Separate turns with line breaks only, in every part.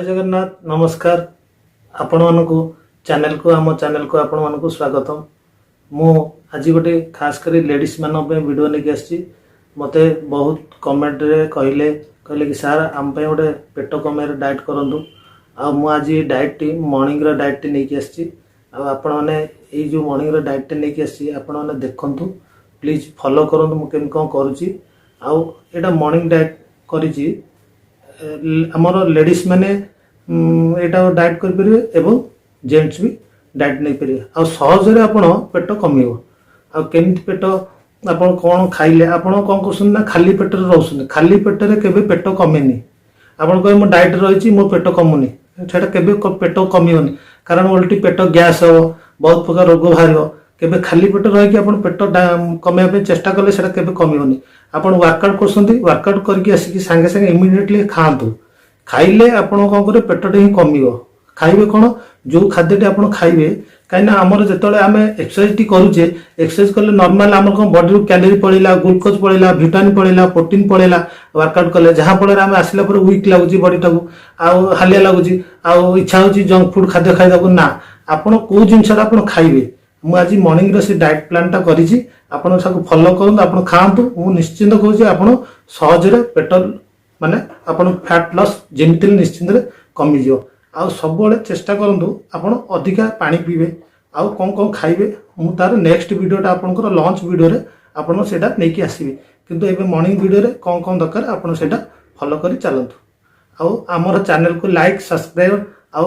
जय जगन्नाथ नमस्कार आपण मानक चैनल को आम चैनल को आपण मानक स्वागतम। मु आज गोटे खास कर लेडीज मान वीडियो लेके आसी मते बहुत कमेंट रे कहले कि सार आम गोटे पेट कमेर डाएट करूँ आ मु आज डाएट टी मॉर्निंग रो डाएट टी लेके आसी आपण माने ए जो मॉर्निंग रो डाएट टी लेके आसी आपण माने देखंतु प्लीज फॉलो करंतु मु केम कोन करूची आ एटा मॉर्निंग डाएट करिची आमर लेडीज मैंने यहाँ डाएट करें एवं जेंट्स भी डाएट नहीं पारे आ सहज आपण पेट कम आमि पेट आप कौन खाइले आपड़ कौन कर खाली पेट रोचे खाली पेटर के पेट कमेनि आपड़ कहे मो डाएट रही मो पेट कमुनी से पेट कमिवनी कारण उल्टी पेट गैस हम बहुत प्रकार रोग बाहर केबे खाली पेट रही आप पेट कमेवा चेष्टा कले से कमिवनी आप वर्कआउट कर वर्कआउट करके आसिक सागे सागे इमिडिएटली खातु खाइले आपण कौन करे पेट ही कम खाइबे कौन जो खाद्य आप खाइबे कहीं आमर जो आम एक्सरसाइज टी करुचे एक्सरसाइज कले नॉर्मल आम कौन बॉडी कैलोरी पड़ेगा ग्लूकोज पड़ेगा विटामिन पड़ेगा प्रोटीन पड़ेगा वर्कआउट कले जहाँफल आम आसला वीक लगुच बॉडी टाक हालिया लगुच इच्छा हो जंक फूड खाद्य खाइबा ना आपड़ कौ जिनसा आप खाइबे मु आज मॉर्निंग रो से डाएट प्लान टा करिछि आपण सब फॉलो करंतु आपण खांतु मु निश्चिंत कहूछि आपण सहज रे पेट माने आपण फैट लॉस जेमिति निश्चिंत रे कमी जियो आ सब बेले चेष्टा करंतु आपण अधिका पानी पीबे आ कोन कोन खाइबे मु तार नेक्स्ट वीडियोटा आपनकर लॉन्च वीडियो रे आपण सेटा नेकी आसीबे किंतु एबे मॉर्निंग वीडियो रे कोन कोन दरकार आपण सेटा फॉलो करी चलंतु आ हमर चैनल को लाइक सब्सक्राइब आ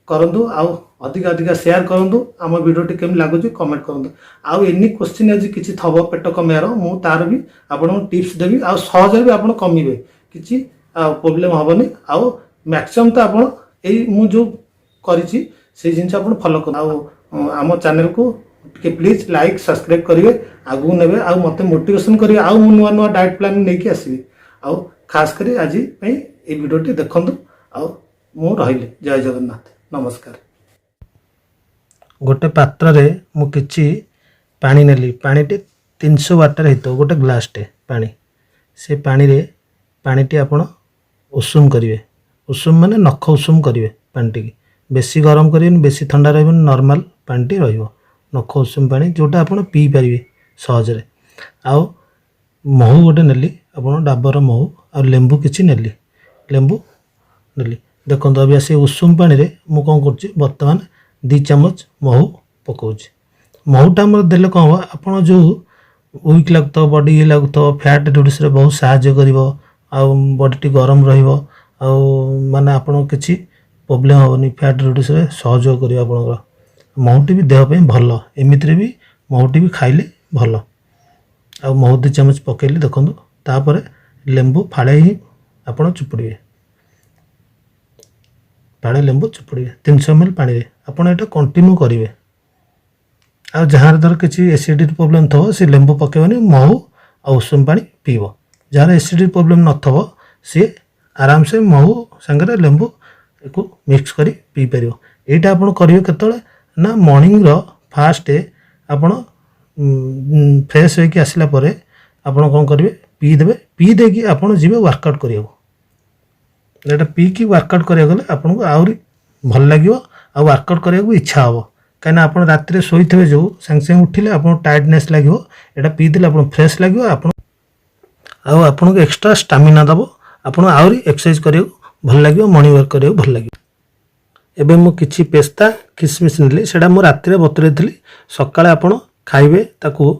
करंतु आ अधिक अधिक शेयर करूँ आम वीडियो टी केमी लगुच कमेंट करूँ आउ एनी क्वेश्चन आज किसी थब पेट कमार मु तार भी आपको टिप्स देवी आ सहज भी आप कमिबे किसी प्रोब्लेम हेनी आउ मैक्सिमम तो आप मु जो करी से जिन आप फॉलो कर आम चैनल को प्लीज लाइक सब्सक्राइब करेंगे आगू ने मत मोटिवेशन करेंगे आउ नुआ नुआ डाएट प्लान नहीं आसबि आउ खास कर आज ये वीडियो टी देखु आउ रही जय जगन्नाथ नमस्कार।
गोटे पात्र रे मु किछि पानी नेली पानीटी 300 वाटर हितो गोटे ग्लासटे पानी से पानी रे पानीटी आपण उषुम करिवे उषुम माने नख उषुम करिवे पानीटी बेसी गरम करिवेन बेसी ठंडा रहबन नॉर्मल पानीटी रहइबो नख उषुम पानी जोटा आपण पी पारिवे सहज रे आ महू गोटे नेली आपण डाबर महू आ लेंबू किछि नेली लेंबू नेली देखंतो अभी से उषुम पानी रे मु कोन करछि वर्तमान 2 चम्मच महू पकाउछि महूटा मोर देले कौन हम आप जो वीक लगता बॉडी ये लगता फैट रिड्यूस रे बहुत साहाय्य करिवो आ बॉडी टी गरम रहिवो आ माने आपण किछि प्रॉब्लम होनी फैट रिड्यूस रे सहयोग करिवो आपनकर महूटी भी देह पे भलो एमिति रे भी महूटी भी खाइले भलो आ महू 2 चम्मच पकेली देखंतु तापर लेंबू फाळे ही आपण चुपुड़िए पाड़े लेंबू चुपुड़िए 300 ml पानी रे आपण एटा कंटिन्यू करिवे आ जहाँ धर किसी एसिडिटी प्रॉब्लम थो से लेंबू पकेबनी महू आ उषुम पानी पीब जार एसिडिटी प्रॉब्लम न थो सी आराम से महू संगे लेंबू को मिक्स करी पी पार यहाँ आप करेंगे केतले ना मॉर्निंग रो फास्ट आपण फ्रेश होके आसला परे आपण कौन करेंगे पी देकी आपण जीवे वर्कआउट करियो एटा पी की वर्कआउट करिया गले आपन को आउरी भल लागियो आ वर्कआउट करिया को इच्छा हो कहीं आप रात रे सोईथे जो संग संग उठिले आप टायर्डनेस लगे एटा पी देले आप फ्रेश लगे आपन को एक्स्ट्रा स्टामिना दबो आपन आउरी एक्सरसाइज करियो भल लगे मॉर्निंग वर्क करियो भल लगे एबे मु किछि पेस्ता किसमिस नेली सेटा मु रात रे बतरेथली सकाळे आपन खाइबे ताकू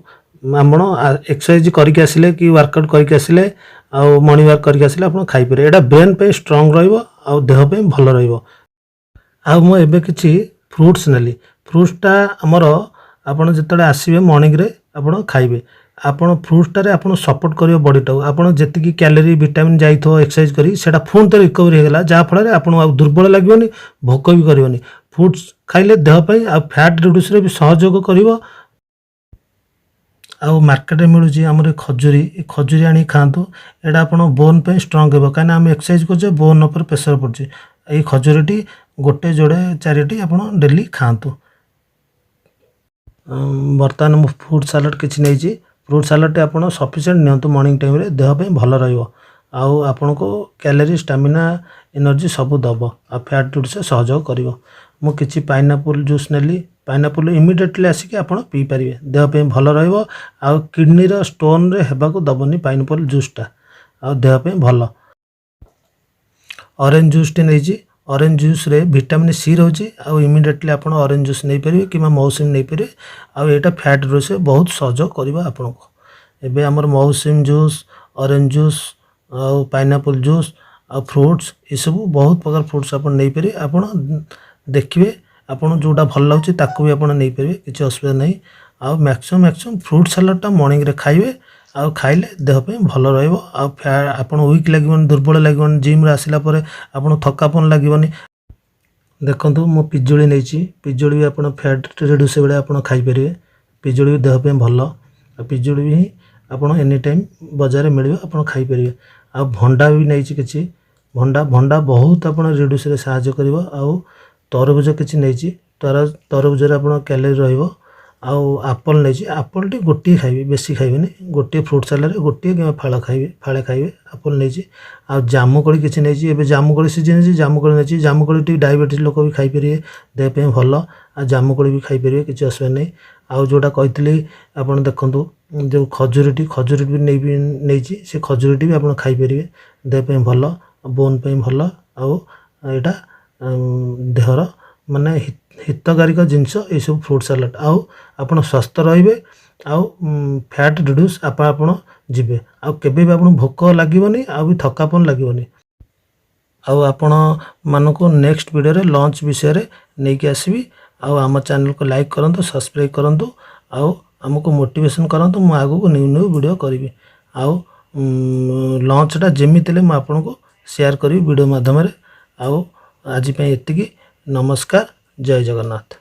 आपण एक्सरसाइज करके आसिले कि वर्कआउट करके आसिले आ मॉर्निंग वर्क करके आसिले आपण खाइ पारे एटा ब्रेन पे स्ट्रांग रहइबो आ देह पे भल रहइबो आ मु एबे किछि फ्रूट्स नेली फ्रूट्सटा हमर आपण जतले आसीबे मॉर्निंग रे आपण खाइबे आपण फ्रूट्सटा रे आपण सपोर्ट करियो बॉडी टा आपण जति की कैलोरी विटामिन जाइथो एक्सरसाइज करी सेटा फोन ते रिकवरी हेगला जा फल रे आपण आ दुर्बल लागियोनी भोक भी करियोनी फ्रूट्स खाइले देह पे आ फैट रिड्यूस रे भी सहयोग करिवो आउ मार्केट में मिलूँ आम खजूरी आनी खातु एटा आप बोन पे स्ट्रंग हो कहीं आम एक्सरसाइज कर बोन उपर प्रेसर पड़े ये खजूरी गोटे जोड़े 4टी आप डेली खातु बर्तमान मु फ्रूट सालाड किसी नहीं फ्रूट सालाड आप सफिशिएंट नियंतु मॉर्निंग टाइम रे देह पे भल रहिबो आउ आपन को कैलोरी स्टामिना एनर्जी सब दब आ फैट रिड्यूस सहयोग करिवो। मु किछि पाइनापल जूस नेली पाइनापल इमिडिएटली आसिक आपण पी पारिबे देह पे भल रहइबो आ किडनी रो स्टोन रे हेबाकू दबनी पाइनापल जूसटा आ देह पे भल। ऑरेंज जूस टी नहीं ऑरेंज जूस रे विटामिन सी रोचे आ इमिडिएटली आपण ऑरेंज जूस नहीं पारे कि मौसमी नहीं पारे आ एटा फैट रिड्यूस बहुत सहयोग करबा आपण को। एबे हमर मौसमी जूस ऑरेंज जूस आ पाइनापल जूस आ फ्रूट्स ये सब बहुत प्रकार फ्रूट्स आपण नहीं पारे आपण देखिए आपण जोटा भल लागुची ताकू भी आपण नहीं पारे किछि असुविधा नहीं। आ मैक्सिमम फ्रूट सलाड टा मॉर्निंग रे खाइबे आ खाइले देह पे भल रहइबो आ आपण वीक लागबोनी दुर्बल लागबोनी जिम रे आसिला परे आपण थकापन लागबोनी। देखंतु मो पिजोली नेछि पिजोली भी आपण फैट रिड्यूस बेले आपण खाइ परिबे पिजोली भी देह पे भल आ पिजोली भी आपण एनी टाइम बाजार मिलिबो आपण खाइ परिबे। आ भंडा भी नेछि किछि भंडा बहुत आपण रिड्यूस रे सहायता करिवो। आ तरबुज किछि नेछि तरबुज रे आपण कैलोरी रहइबो। आउ एप्पल नहीं एप्पल टी गोटे खाइबे बेसी खाइबेनी गोटे फ्रूट सलाड रे गोटे कि फाड़ खाइबे एप्पल नहीं। आ जामुकोली किछि नहीं एबे जामुकोली सीजन है जामुकोली नहीं जामुकोली टी डायबिटीज लोक भी खाइ परिबे देह पे भल आ जामुकोली भी खाइ परिबे किछि असुविधा नहीं। आउ जोटा कहितली आपण देखंतु जो खजुरी भी नहीं से खजुरी भी आपण खाइ परिबे देह पे भल बोन पे भल आउ एटा देहर माने हितकारिक जिनस ये सब फ्रूट सलाड आउ आपण स्वस्थ रहिबे आउ फैट रिड्यूस आपण जिबे आउ केबे भी आपण भोक लागबोनी आउ भी थकापन लागबोनी। आउ आपण मानको नेक्स्ट वीडियो रे लंच विषय रे नै के आसीबी। आउ हम चैनल को लाइक करंतु सब्सक्राइब करंतु आउ हमको मोटिवेशन करंतु मु आगु को न्यू वीडियो करबी। आउ लंच टा जेमितिले म आपण को शेयर करबी वीडियो माध्यम रे। आउ आज पे एतिकी नमस्कार जय जगन्नाथ।